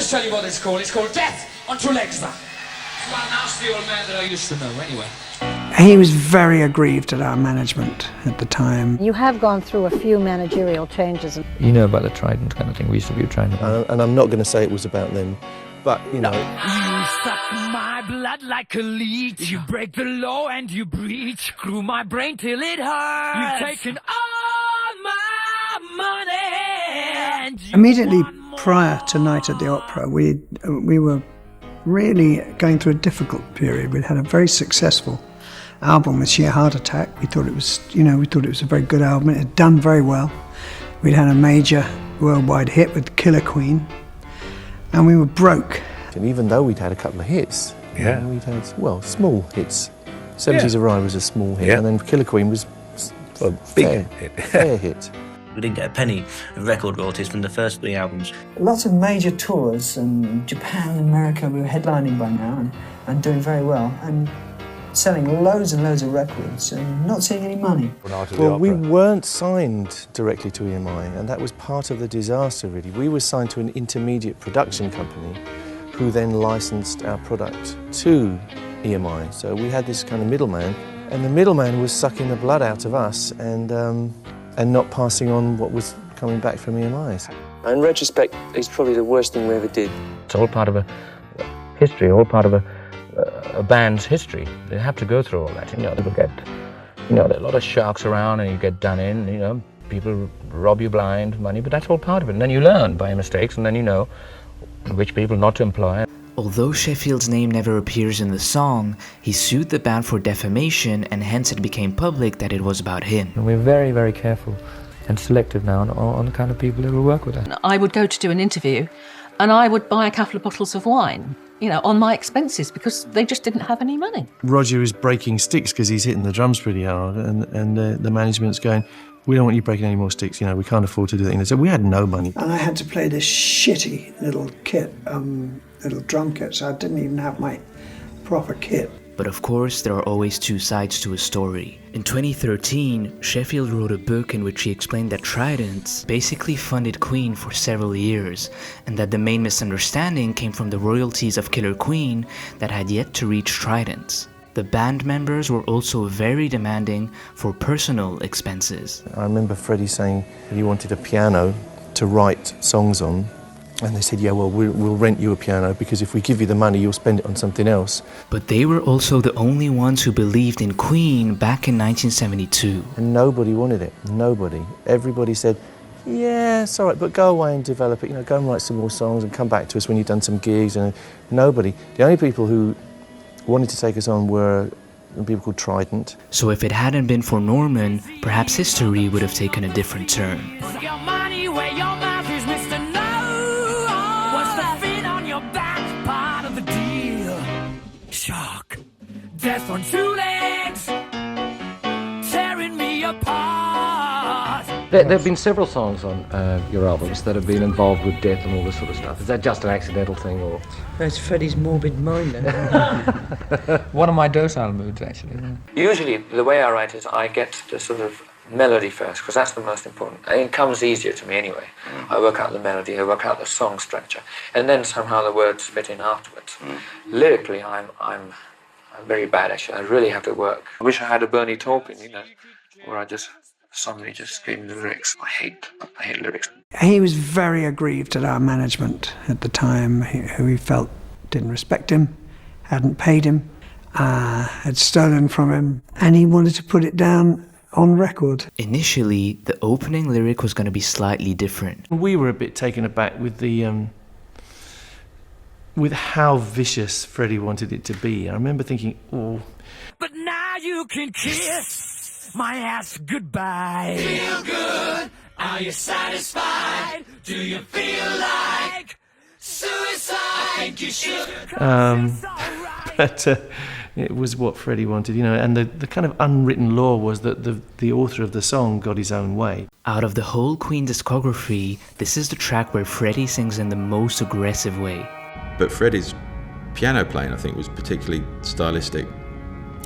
just tell you what it's called. It's called Death on Two Legs. It's about a nasty old man that I used to know, anyway. He was very aggrieved at our management at the time. You have gone through a few managerial changes. You know about the Trident kind of thing. We used to be a Trident. And I'm not going to say it was about them, but, you know... You suck my blood like a leech. You break the law and you breach. Screw my brain till it hurts. You've taken all my money. And Immediately prior to Night at the Opera, we were really going through a difficult period. We'd had a very successful album with Sheer Heart Attack. We thought it was, a very good album. It had done very well. We'd had a major worldwide hit with Killer Queen, and we were broke. And even though we'd had a couple of hits, we'd had, small hits. 70s Arrive was a small hit, and then Killer Queen was a big fair hit. We didn't get a penny of record royalties from the first 3 albums. Lots of major tours, and Japan, America, we were headlining by now and doing very well, and selling loads and loads of records and not seeing any money. Well, we weren't signed directly to EMI, and that was part of the disaster, really. We were signed to an intermediate production company who then licensed our product to EMI. So we had this kind of middleman, and the middleman was sucking the blood out of us and not passing on what was coming back from EMI. In retrospect, it's probably the worst thing we ever did. It's all part of a history, all part of a band's history. They have to go through all that. People get, there are a lot of sharks around and you get done in, people rob you blind, money, but that's all part of it. And then you learn by your mistakes, and then you know which people not to employ. Although Sheffield's name never appears in the song, he sued the band for defamation, and hence it became public that it was about him. And we're very, very careful and selective now on the kind of people that will work with us. I would go to do an interview and I would buy a couple of bottles of wine, on my expenses, because they just didn't have any money. Roger is breaking sticks because he's hitting the drums pretty hard, and the management's going, we don't want you breaking any more sticks, we can't afford to do that. So we had no money. And I had to play this shitty little kit, little drum kit, so I didn't even have my proper kit. But of course, there are always two sides to a story. In 2013, Sheffield wrote a book in which he explained that Trident basically funded Queen for several years, and that the main misunderstanding came from the royalties of Killer Queen that had yet to reach Trident. The band members were also very demanding for personal expenses. I remember Freddie saying that he wanted a piano to write songs on, and they said, we'll rent you a piano because if we give you the money, you'll spend it on something else. But they were also the only ones who believed in Queen back in 1972. And nobody wanted it, nobody. Everybody said, yeah, it's all right, but go away and develop it, go and write some more songs and come back to us when you've done some gigs. And nobody. The only people who wanted to take us on were people called Trident. So if it hadn't been for Norman, perhaps history would have taken a different turn. Shark, death on 2 legs, tearing me apart. There have been several songs on your albums that have been involved with death and all this sort of stuff. Is that just an accidental thing, or...? That's Freddie's morbid mind. One of my docile moods, actually. Usually, the way I write is I get the sort of melody first, because that's the most important. And it comes easier to me anyway. I work out the melody, I work out the song structure, and then somehow the words fit in afterwards. Lyrically, I'm very bad, actually. I really have to work. I wish I had a Bernie Taupin, where I just suddenly just scream the lyrics. I hate lyrics. He was very aggrieved at our management at the time, who he felt didn't respect him, hadn't paid him, had stolen from him, and he wanted to put it down on record. Initially, the opening lyric was going to be slightly different. We were a bit taken aback with with how vicious Freddie wanted it to be. I remember thinking, But now you can kiss my ass goodbye. Feel good? Are you satisfied? Do you feel like suicide? You should. But it was what Freddie wanted, and the kind of unwritten law was that the author of the song got his own way. Out of the whole Queen discography, this is the track where Freddie sings in the most aggressive way. But Freddie's piano playing, I think, was particularly stylistic.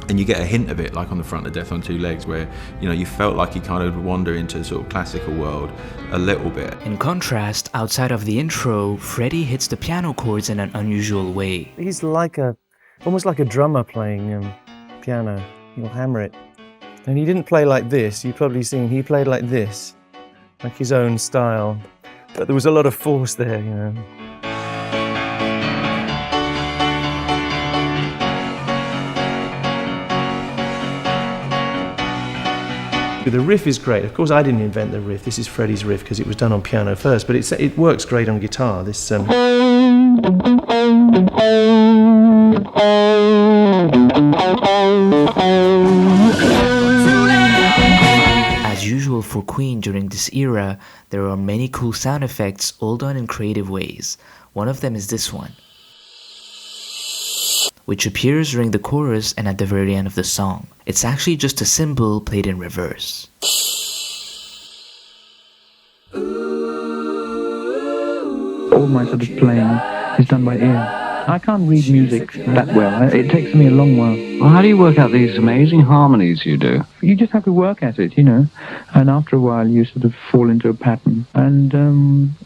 And you get a hint of it, like on the front of Death on Two Legs, where, you know, you felt like you kind of wander into sort of classical world a little bit. In contrast, outside of the intro, Freddie hits the piano chords in an unusual way. He's like almost like a drummer playing piano. He'll hammer it. And he didn't play like this. You've probably seen he played like this, like his own style. But there was a lot of force there, you know. The riff is great. Of course, I didn't invent the riff. This is Freddie's riff because it was done on piano first, but it works great on guitar. This. As usual for Queen during this era, there are many cool sound effects, all done in creative ways. One of them is this one, which appears during the chorus and at the very end of the song. It's actually just a cymbal played in reverse. All my sort of playing is done by ear. I can't read music that well. It takes me a long while. Well, how do you work out these amazing harmonies you do? You just have to work at it, you know, and after a while you sort of fall into a pattern and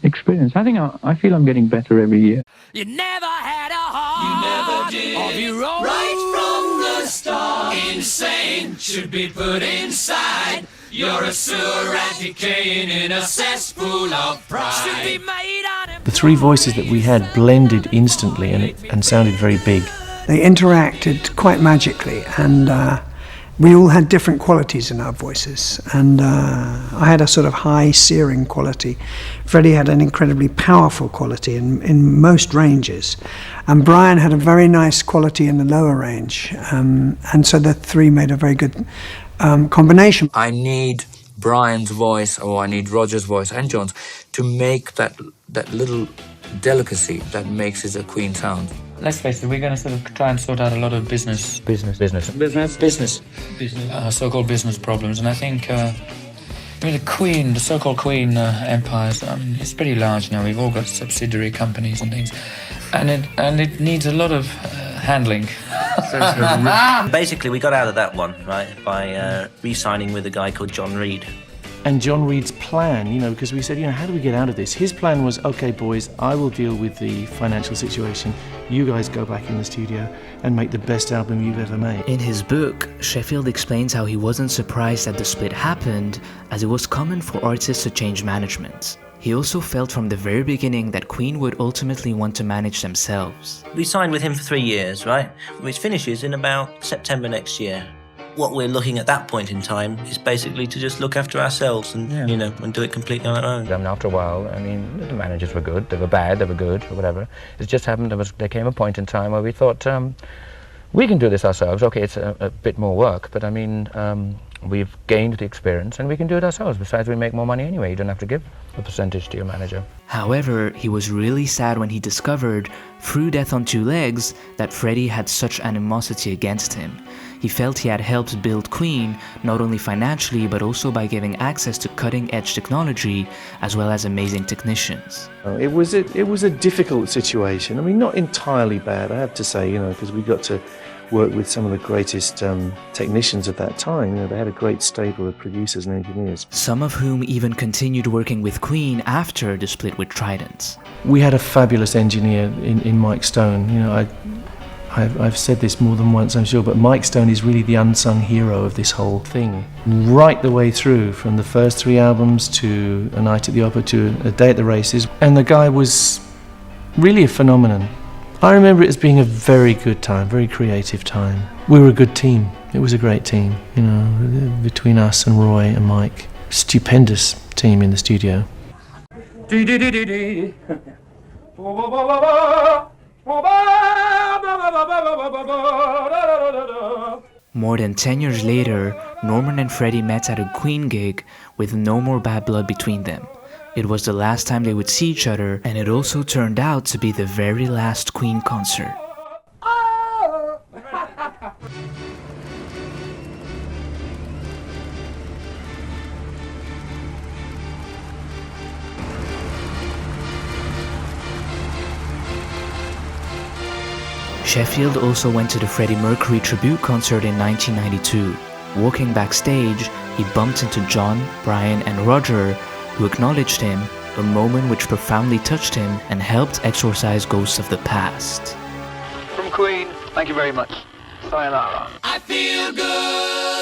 experience. I feel I'm getting better every year. You never had a heart. You never did. Of your own. Right from the start. Insane should be put inside. You're a sewer rat decaying in a cesspool of pride. Should be made on The three voices that we had blended instantly and sounded very big. They interacted quite magically, and we all had different qualities in our voices. And I had a sort of high searing quality. Freddie had an incredibly powerful quality in most ranges. And Brian had a very nice quality in the lower range. And so the three made a very good combination. I need Brian's voice, or I need Roger's voice and John's, to make that little delicacy that makes it a Queen sound. Let's face it, we're going to sort of try and sort out a lot of so-called business problems, and I think the so-called Queen empires, it's pretty large now. We've all got subsidiary companies and things, and it needs a lot of handling. Basically, we got out of that one, right, by re-signing with a guy called John Reed. And John Reed's plan, you know, because we said, you know, how do we get out of this? His plan was, okay, boys, I will deal with the financial situation. You guys go back in the studio and make the best album you've ever made. In his book, Sheffield explains how he wasn't surprised that the split happened, as it was common for artists to change management. He also felt from the very beginning that Queen would ultimately want to manage themselves. We signed with him for 3 years, right? Which finishes in about September next year. What we're looking at that point in time is basically to just look after ourselves and, you know, and do it completely on our own. And after a while, I mean, the managers were good, they were bad, they were good, or whatever. It just happened, there came a point in time where we thought, we can do this ourselves. Okay, it's a bit more work, but I mean, we've gained the experience and we can do it ourselves. Besides, we make more money anyway. You don't have to give a percentage to your manager. However, he was really sad when he discovered, through Death on Two Legs, that Freddie had such animosity against him. He felt he had helped build Queen, not only financially, but also by giving access to cutting-edge technology, as well as amazing technicians. It was a difficult situation. I mean, not entirely bad, I have to say, you know, because we got to work with some of the greatest technicians of that time. You know, they had a great stable of producers and engineers. Some of whom even continued working with Queen after the split with Trident. We had a fabulous engineer in Mike Stone. You know, I've said this more than once, I'm sure, but Mike Stone is really the unsung hero of this whole thing. Right the way through, from the first 3 albums to A Night at the Opera to A Day at the Races. And the guy was really a phenomenon. I remember it as being a very good time, very creative time. We were a good team. It was a great team, you know, between us and Roy and Mike. Stupendous team in the studio. More than 10 years later, Norman and Freddie met at a Queen gig with no more bad blood between them. It was the last time they would see each other, and it also turned out to be the very last Queen concert. Sheffield also went to the Freddie Mercury tribute concert in 1992. Walking backstage, he bumped into John, Brian and Roger, who acknowledged him, a moment which profoundly touched him and helped exorcise ghosts of the past. From Queen, thank you very much. Sayonara. I feel good.